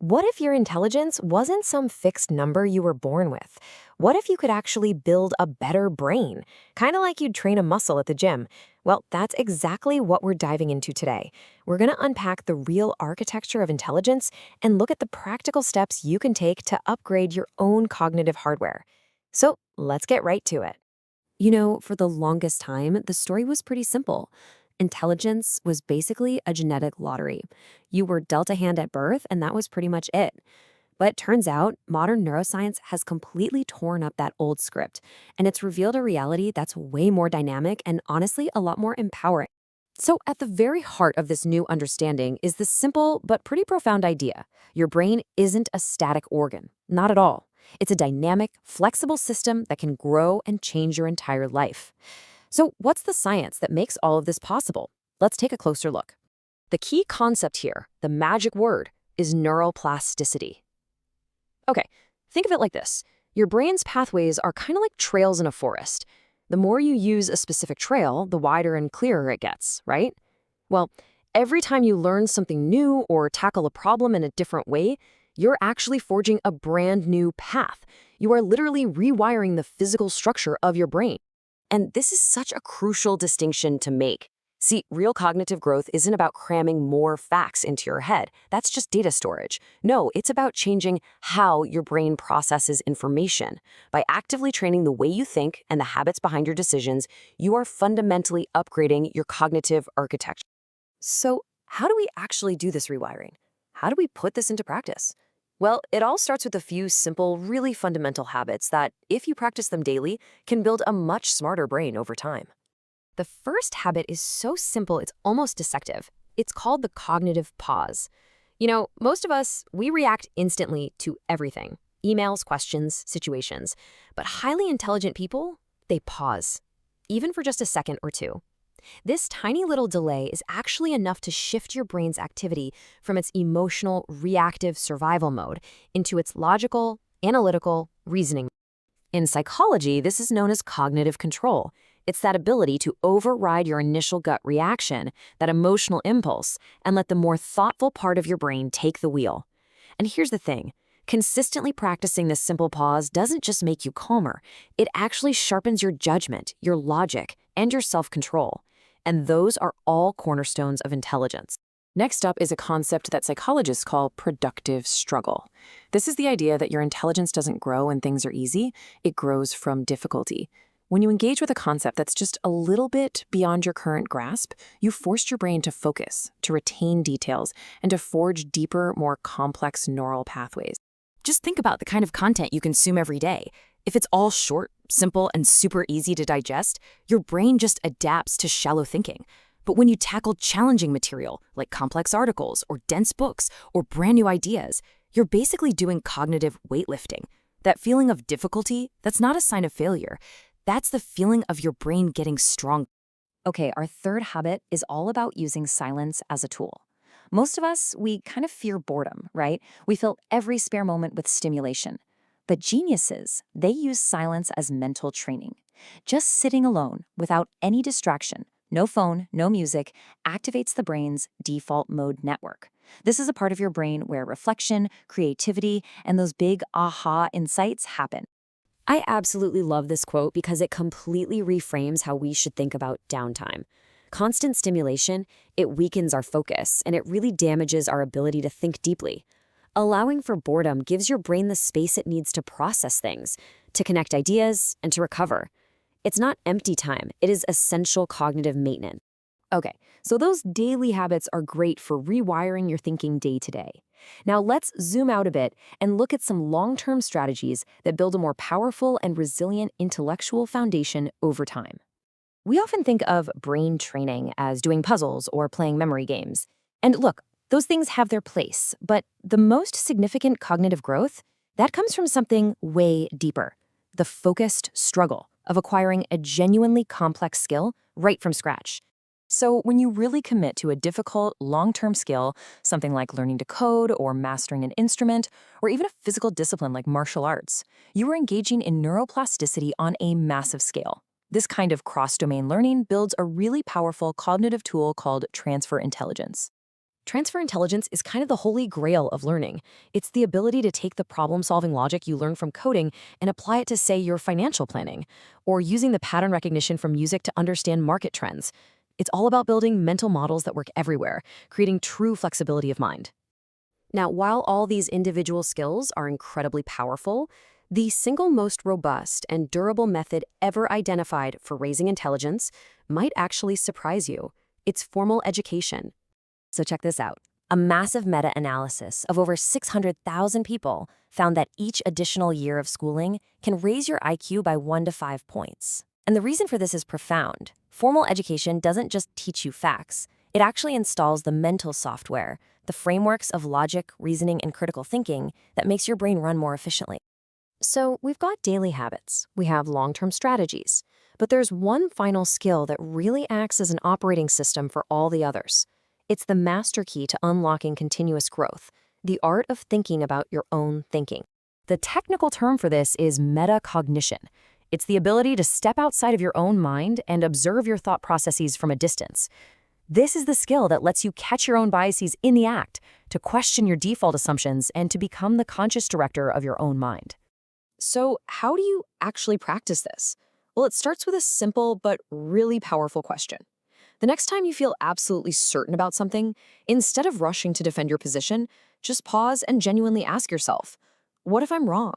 What if your intelligence wasn't some fixed number you were born with? What if you could actually build a better brain? Kind of like you'd train a muscle at the gym. Well, that's exactly what we're diving into today. We're going to unpack the real architecture of intelligence and look at the practical steps you can take to upgrade your own cognitive hardware. So let's get right to it. For the longest time, the story was pretty simple. Intelligence was basically a genetic lottery. You were dealt a hand at birth, and that was pretty much it. But it turns out modern neuroscience has completely torn up that old script, and it's revealed a reality that's way more dynamic and honestly a lot more empowering. So, at the very heart of this new understanding is this simple but pretty profound idea. Your brain isn't a static organ, not at all. It's a dynamic, flexible system that can grow and change your entire life. So, what's the science that makes all of this possible? Let's take a closer look. The key concept here, the magic word, is neuroplasticity. Okay, think of it like this. Your brain's pathways are kind of like trails in a forest. The more you use a specific trail, the wider and clearer it gets, right? Well, every time you learn something new or tackle a problem in a different way, you're actually forging a brand new path. You are literally rewiring the physical structure of your brain. And this is such a crucial distinction to make. See, real cognitive growth isn't about cramming more facts into your head. That's just data storage. No, it's about changing how your brain processes information. By actively training the way you think and the habits behind your decisions, you are fundamentally upgrading your cognitive architecture. So, how do we actually do this rewiring? How do we put this into practice? Well, it all starts with a few simple, really fundamental habits that, if you practice them daily, can build a much smarter brain over time. The first habit is so simple it's almost deceptive. It's called the cognitive pause. Most of us, we react instantly to everything. Emails, questions, situations. But highly intelligent people, they pause. Even for just a second or two. This tiny little delay is actually enough to shift your brain's activity from its emotional, reactive survival mode into its logical, analytical, reasoning. In psychology, this is known as cognitive control. It's that ability to override your initial gut reaction, that emotional impulse, and let the more thoughtful part of your brain take the wheel. And here's the thing. Consistently practicing this simple pause doesn't just make you calmer. It actually sharpens your judgment, your logic, and your self-control. And those are all cornerstones of intelligence. Next up is a concept that psychologists call productive struggle. This is the idea that your intelligence doesn't grow when things are easy, it grows from difficulty. When you engage with a concept that's just a little bit beyond your current grasp, you forced your brain to focus, to retain details, and to forge deeper, more complex neural pathways. Just think about the kind of content you consume every day. If it's all short, simple, and super easy to digest, your brain just adapts to shallow thinking. But when you tackle challenging material, like complex articles or dense books or brand new ideas, you're basically doing cognitive weightlifting. That feeling of difficulty, that's not a sign of failure. That's the feeling of your brain getting strong. Okay, our third habit is all about using silence as a tool. Most of us, we kind of fear boredom, right? We fill every spare moment with stimulation. But geniuses, they use silence as mental training. Just sitting alone, without any distraction, no phone, no music, activates the brain's default mode network. This is a part of your brain where reflection, creativity, and those big aha insights happen. I absolutely love this quote because it completely reframes how we should think about downtime. Constant stimulation, it weakens our focus, and it really damages our ability to think deeply. Allowing for boredom gives your brain the space it needs to process things, to connect ideas, and to recover. It's not empty time, it is essential cognitive maintenance. Okay, so those daily habits are great for rewiring your thinking day to day. Now let's zoom out a bit and look at some long-term strategies that build a more powerful and resilient intellectual foundation over time. We often think of brain training as doing puzzles or playing memory games. And look, those things have their place, but the most significant cognitive growth, that comes from something way deeper. The focused struggle of acquiring a genuinely complex skill right from scratch. So when you really commit to a difficult, long-term skill, something like learning to code or mastering an instrument, or even a physical discipline like martial arts, you are engaging in neuroplasticity on a massive scale. This kind of cross-domain learning builds a really powerful cognitive tool called transfer intelligence. Transfer intelligence is kind of the holy grail of learning. It's the ability to take the problem-solving logic you learn from coding and apply it to, say, your financial planning, or using the pattern recognition from music to understand market trends. It's all about building mental models that work everywhere, creating true flexibility of mind. Now, while all these individual skills are incredibly powerful, the single most robust and durable method ever identified for raising intelligence might actually surprise you. It's formal education. So check this out. A massive meta-analysis of over 600,000 people found that each additional year of schooling can raise your IQ by 1 to 5 points. And the reason for this is profound. Formal education doesn't just teach you facts. It actually installs the mental software, the frameworks of logic, reasoning, and critical thinking that makes your brain run more efficiently. So we've got daily habits, we have long-term strategies, but there's one final skill that really acts as an operating system for all the others. It's the master key to unlocking continuous growth, the art of thinking about your own thinking. The technical term for this is metacognition. It's the ability to step outside of your own mind and observe your thought processes from a distance. This is the skill that lets you catch your own biases in the act, to question your default assumptions, and to become the conscious director of your own mind. So how do you actually practice this? Well, it starts with a simple but really powerful question. The next time you feel absolutely certain about something, instead of rushing to defend your position, just pause and genuinely ask yourself, what if I'm wrong?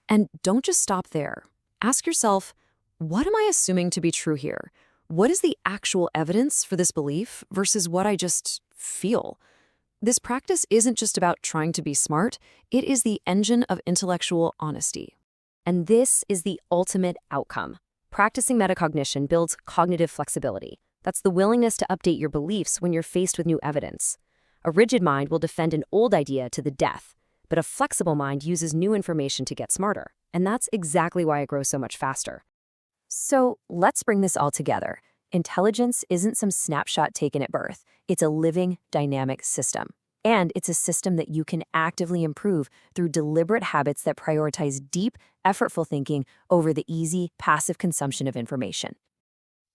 And don't just stop there. Ask yourself, what am I assuming to be true here? What is the actual evidence for this belief versus what I just feel? This practice isn't just about trying to be smart, it is the engine of intellectual honesty. And this is the ultimate outcome. Practicing metacognition builds cognitive flexibility. That's the willingness to update your beliefs when you're faced with new evidence. A rigid mind will defend an old idea to the death, but a flexible mind uses new information to get smarter. And that's exactly why it grows so much faster. So let's bring this all together. Intelligence isn't some snapshot taken at birth. It's a living, dynamic system. And it's a system that you can actively improve through deliberate habits that prioritize deep, effortful thinking over the easy, passive consumption of information.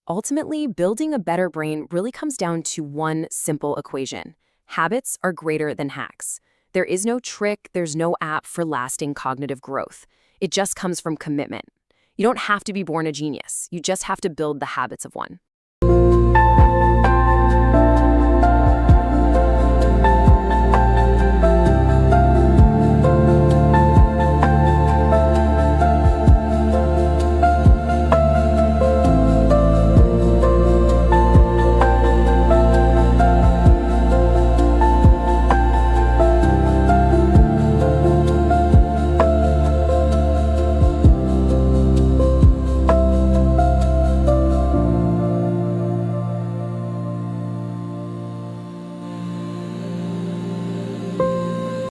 Ultimately, building a better brain really comes down to one simple equation. Habits are greater than hacks. There is no trick, there's no app for lasting cognitive growth. It just comes from commitment. You don't have to be born a genius. You just have to build the habits of one.